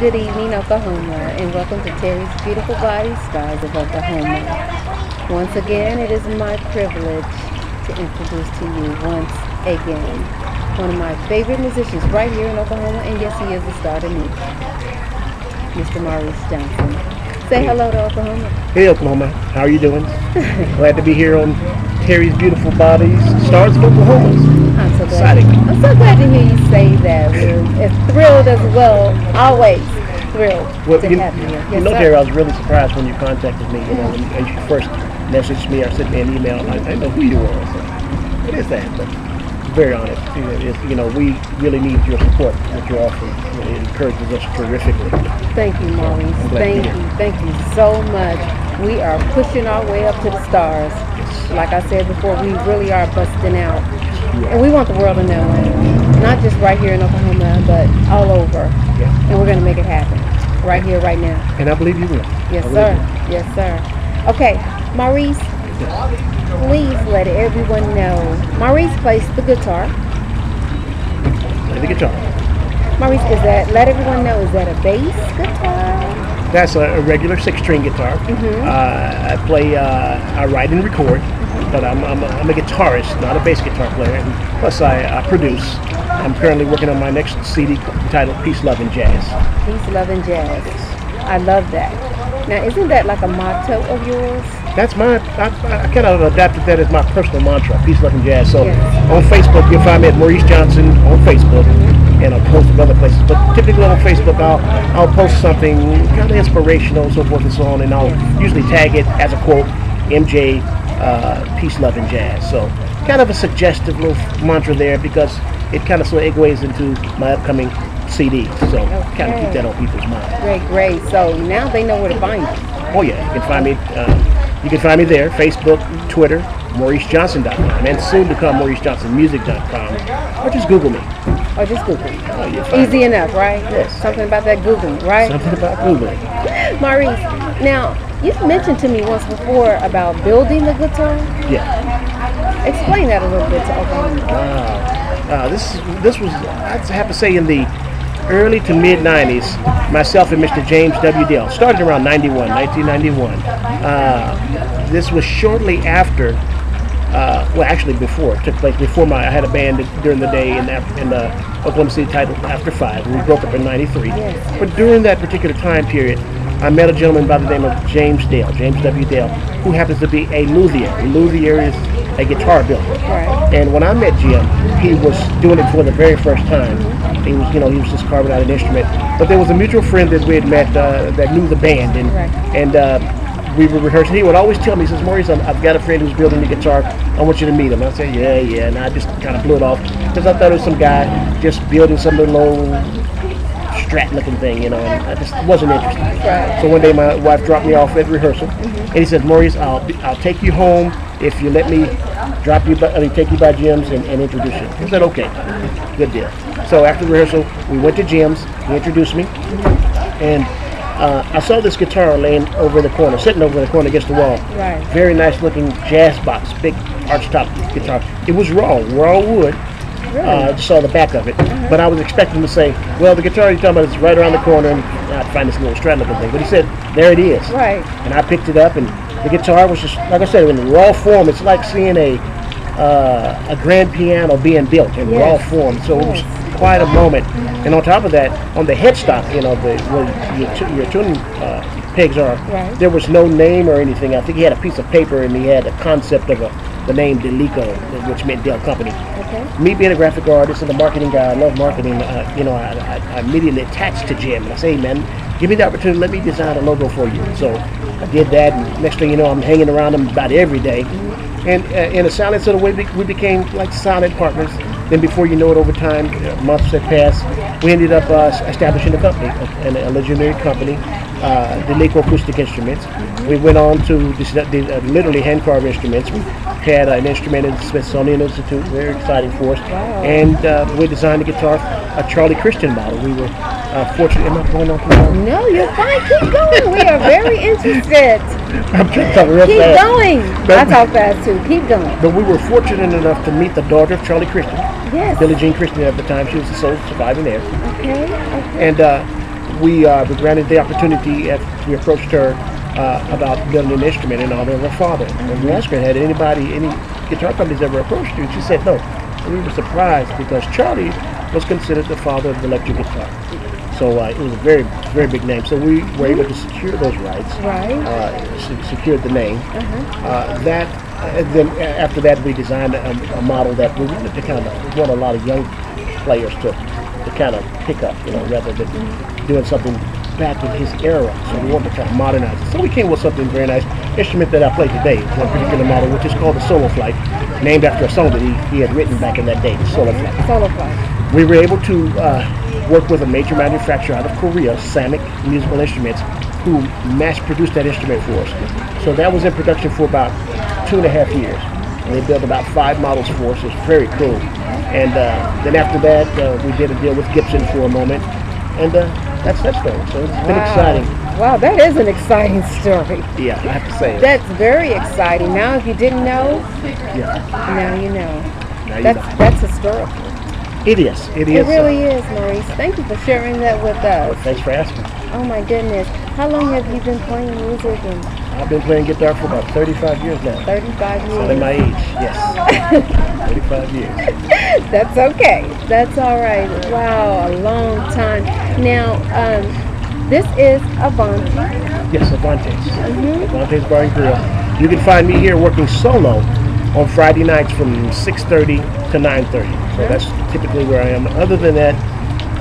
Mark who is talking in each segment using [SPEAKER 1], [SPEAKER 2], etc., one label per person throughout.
[SPEAKER 1] good evening, Oklahoma, and welcome to Terry's Beautiful Body Stars of Oklahoma. Once again, it is my privilege to introduce to you once again one of my favorite musicians right here in Oklahoma, and yes, he is a star to me, Mr.Maurice Johnson. Say hello to Oklahoma.
[SPEAKER 2] Hey Oklahoma, how are you doing? Glad to be here on Terry's Beautiful Bodies Stars of Oklahoma.
[SPEAKER 1] I'm so glad to hear you say that. We're as thrilled as well, always thrilled to have you here.
[SPEAKER 2] Yes, Terry, I was really surprised when you contacted me. When you first messaged me or sent me an email, I didn't know who you were. So what is that? But very honest. We really need your support that you're offering. It encourages us terrifically.
[SPEAKER 1] Thank you, Maurice. Thank you so much. We are pushing our way up to the stars. Like I said before, we really are busting out. And we want the world to know it. Not just right here in Oklahoma, but all over. Yeah. And we're going to make it happen. Right here, right now.
[SPEAKER 2] And I believe you will.
[SPEAKER 1] Yes, sir. Yes, sir. Okay, Maurice, please let everyone know. Maurice plays the guitar.
[SPEAKER 2] Play the guitar.
[SPEAKER 1] Maurice, let everyone know, is that a bass guitar?
[SPEAKER 2] That's a regular 6-string guitar. I play, I write and record. But I'm a guitarist, not a bass guitar player. And plus, I produce. I'm currently working on my next CD titled Peace, Love, and Jazz.
[SPEAKER 1] Peace, Love, and Jazz. I love that. Now, isn't that like a motto of yours?
[SPEAKER 2] That's I kind of adapted that as my personal mantra, Peace, Love, and Jazz. So on Facebook, you'll find me at Maurice Johnson on Facebook. And I'll post of other places. But typically on Facebook, I'll post something kind of inspirational, so forth and so on. And I'll usually tag it as a quote, MJ, Peace, Love, and Jazz. So kind of a suggestive little mantra there because it kind of segues into my upcoming CD. So kind of keep that on people's mind.
[SPEAKER 1] Great. So now they know where to find you.
[SPEAKER 2] Oh yeah, you can find me. You can find me there, Facebook, Twitter, MauriceJohnson.com, and soon to come MauriceJohnsonMusic.com, or just Google me.
[SPEAKER 1] Easy enough, right?
[SPEAKER 2] Yes.
[SPEAKER 1] Something about that Googling, right?
[SPEAKER 2] Something about Googling.
[SPEAKER 1] Maurice, now, you've mentioned to me once before about building the guitar.
[SPEAKER 2] Yeah.
[SPEAKER 1] Explain that a little bit to Oklahoma.
[SPEAKER 2] Wow. This was, I'd have to say, in the early to mid 90s, myself and Mr. James W. Dale started around 1991. This was shortly after, actually before it took place. I had a band during the day in Oklahoma City titled After 5. We broke up in 93.
[SPEAKER 1] Yes.
[SPEAKER 2] But during that particular time period, I met a gentleman by the name of James W. Dale, who happens to be a luthier. A luthier is a guitar builder.
[SPEAKER 1] Right.
[SPEAKER 2] And when I met Jim, he was doing it for the very first time. He was just carving out an instrument. But there was a mutual friend that we had met that knew the band, and we were rehearsing. He would always tell me, he says, Maurice, I've got a friend who's building the guitar. I want you to meet him. I said, yeah. And I just kind of blew it off because I thought it was some guy just building some little old Strat-looking thing, and I just wasn't interested.
[SPEAKER 1] Right.
[SPEAKER 2] So one day my wife dropped me off at rehearsal, and he said, Maurice, I'll take you home if you let me take you by Jim's and introduce you. I said, okay, good deal. So after the rehearsal, we went to Jim's. He introduced me, and I saw this guitar laying sitting over the corner against the wall.
[SPEAKER 1] Right.
[SPEAKER 2] Very nice looking jazz box, big archtop guitar. It was raw wood.
[SPEAKER 1] Really?
[SPEAKER 2] I just saw the back of it, but I was expecting to say, well, the guitar you're talking about is right around the corner, and I'd find this little Strat looking thing. But he said, there it is.
[SPEAKER 1] Right.
[SPEAKER 2] And I picked it up, and the guitar was just, like I said, in raw form. It's like seeing a grand piano being built in raw form. So it was quite a moment. And on top of that, on the headstock, where your tuning pegs are, there was no name or anything. I think he had a piece of paper, and he had a concept of the name Delico, which meant Dell Company. Okay. Me being a graphic artist and a marketing guy, I love marketing. I immediately attached to Jim, and I say, hey, man, give me the opportunity, let me design a logo for you. So I did that, and next thing you know, I'm hanging around him about every day. And in a silent sort of way, we became like silent partners. Then before you know it, over time, months had passed, we ended up establishing a company, a legendary company, Delico Acoustic Instruments. We went on to literally hand-carved instruments. We had an instrument in the Smithsonian Institute, very exciting for us.
[SPEAKER 1] Wow.
[SPEAKER 2] And we designed a guitar, a Charlie Christian model. We were fortunate. Am I going on too long?
[SPEAKER 1] No, you're fine. Keep going. We are very interested.
[SPEAKER 2] I'm trying to talk real
[SPEAKER 1] Keep
[SPEAKER 2] fast.
[SPEAKER 1] going. I talk fast too. Keep going.
[SPEAKER 2] But we were fortunate enough to meet the daughter of Charlie Christian.
[SPEAKER 1] Yes.
[SPEAKER 2] Billie Jean Christian at the time. She was the sole surviving heir.
[SPEAKER 1] Okay.
[SPEAKER 2] And we granted the opportunity. We approached her about building an instrument in honor of her father. And we asked her, had any guitar companies ever approached you? And she said no. And we were surprised because Charlie was considered the father of the electric guitar. So it was a very, very big name. So we were able to secure those rights.
[SPEAKER 1] Right.
[SPEAKER 2] Secured the name. Then after that, we designed a model that we wanted to kind of want a lot of young players to kind of pick up, rather than doing something back in his era. So we wanted to kind of modernize it. So we came with something very nice. Instrument that I play today, one particular model, which is called the Solo Flight, named after a song that he had written back in that day, the Solo Flight.
[SPEAKER 1] Solo Flight.
[SPEAKER 2] We were able to work with a major manufacturer out of Korea, Samick Musical Instruments, who mass-produced that instrument for us. So that was in production for about 2.5 years. And they built about 5 models for us. It was very cool. And then after that, we did a deal with Gibson for a moment. And that's that story. So it's been exciting.
[SPEAKER 1] Wow, that is an exciting story.
[SPEAKER 2] Yeah, I have to say it.
[SPEAKER 1] That's very exciting. Now, if you didn't know, now you know. That's historical.
[SPEAKER 2] It is. It is.
[SPEAKER 1] It really is, Maurice. Thank you for sharing that with us.
[SPEAKER 2] Well, thanks for asking.
[SPEAKER 1] Oh my goodness. How long have you been playing music?
[SPEAKER 2] I've been playing guitar for about 35 years now.
[SPEAKER 1] 35 years.
[SPEAKER 2] So in my age, yes. 35 years.
[SPEAKER 1] That's okay. That's all right. Wow, a long time. Now, this is Avanti.
[SPEAKER 2] Yes, Avante's. Avante's Bar and Grill. You can find me here working solo on Friday nights from 6:30 to 9:30. So that's typically where I am. Other than that,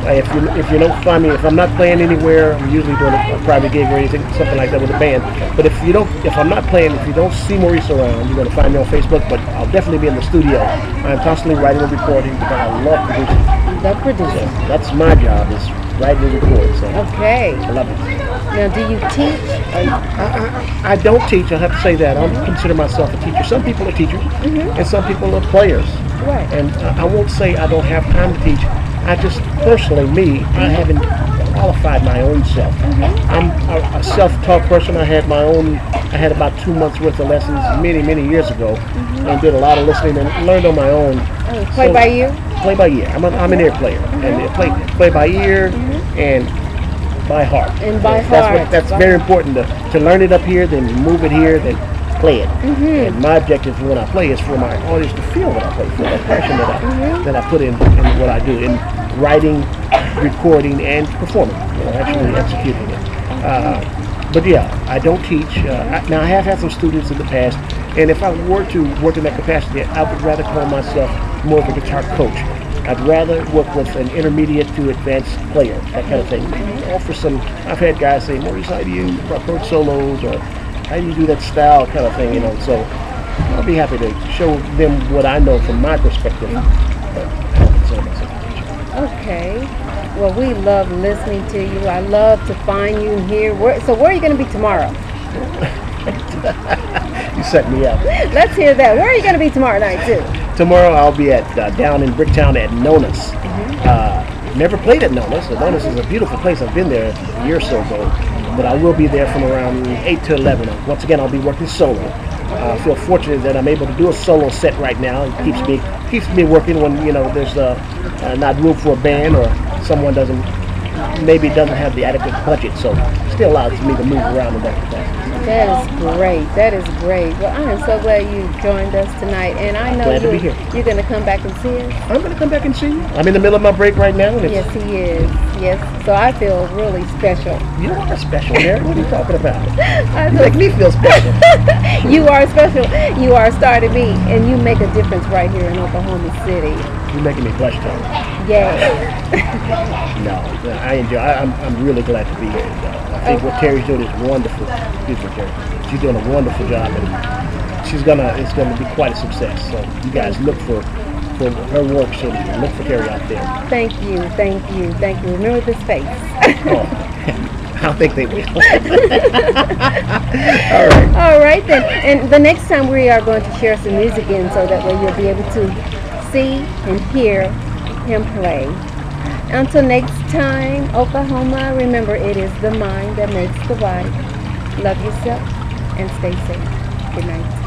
[SPEAKER 2] if you don't find me, if I'm not playing anywhere, I'm usually doing a private gig or anything, something like that with a band. But if I'm not playing, if you don't see Maurice around, you're gonna find me on Facebook. But I'll definitely be in the studio. I'm constantly writing and recording because I love producing.
[SPEAKER 1] The producer.
[SPEAKER 2] So that's my job, is writing and recording. So
[SPEAKER 1] okay.
[SPEAKER 2] I love it.
[SPEAKER 1] Now, do you teach?
[SPEAKER 2] I don't teach. I have to say that. I don't consider myself a teacher. Some people are teachers, and some people are players.
[SPEAKER 1] Right.
[SPEAKER 2] And I won't say I don't have time to teach. I just, personally, I haven't qualified my own self. I'm a self-taught person. I had about 2 months worth of lessons many, many years ago, and did a lot of listening and learned on my own.
[SPEAKER 1] Play by ear?
[SPEAKER 2] Play by ear. I'm an ear player, and play by ear and by heart.
[SPEAKER 1] And by heart.
[SPEAKER 2] That's very important to learn it up here, then move it here, then play it. And my objective when I play is for my audience to feel what I play, feel that passion that I put in what I do, in writing, recording, and performing, actually executing it. But yeah, I don't teach. Now I have had some students in the past, and if I were to work in that capacity, I would rather call myself more of a guitar coach. I'd rather work with an intermediate to advanced player, that kind of thing. I've had guys say, Maurice, how do you approach solos, or how do you do that style kind of thing, so I'll be happy to show them what I know from my perspective.
[SPEAKER 1] Okay. Well, we love listening to you. I love to find you here. So where are you going to be tomorrow?
[SPEAKER 2] You set me up.
[SPEAKER 1] Let's hear that. Where are you going to be tomorrow night, too?
[SPEAKER 2] Tomorrow I'll be at down in Bricktown at Nona's. Never played at Nona's. So Nona's is a beautiful place. I've been there a year or so ago. But I will be there from around 8 to 11. Once again, I'll be working solo. I feel fortunate that I'm able to do a solo set right now. It keeps me working when there's not room for a band, or someone doesn't have the adequate budget. So it still allows me to move around in that capacity.
[SPEAKER 1] That is great. That is great. Well, I am so glad you joined us tonight, and I know
[SPEAKER 2] glad to be here.
[SPEAKER 1] You're going to come back and see us.
[SPEAKER 2] I'm going to come back and see you. I'm in the middle of my break right now.
[SPEAKER 1] Yes, he is. Yes. So I feel really special.
[SPEAKER 2] You are special, Mary. What are you talking about?
[SPEAKER 1] You
[SPEAKER 2] make me feel special.
[SPEAKER 1] You are special. You are a star to me, and you make a difference right here in Oklahoma City.
[SPEAKER 2] You're making me blush, Tom.
[SPEAKER 1] Yeah.
[SPEAKER 2] No, I enjoy. I'm really glad to be here. I think what Terry's doing is wonderful. Excuse me, Terry. She's doing a wonderful job, and it's gonna be quite a success. So you guys look for her work, so look for Terry out there.
[SPEAKER 1] Thank you. Remember this face.
[SPEAKER 2] I think they will.
[SPEAKER 1] All right then. And the next time we are going to share some music in, so that way you'll be able to see and hear him play. Until next time, Oklahoma, remember, it is the mind that makes the body. Love yourself and stay safe. Good night.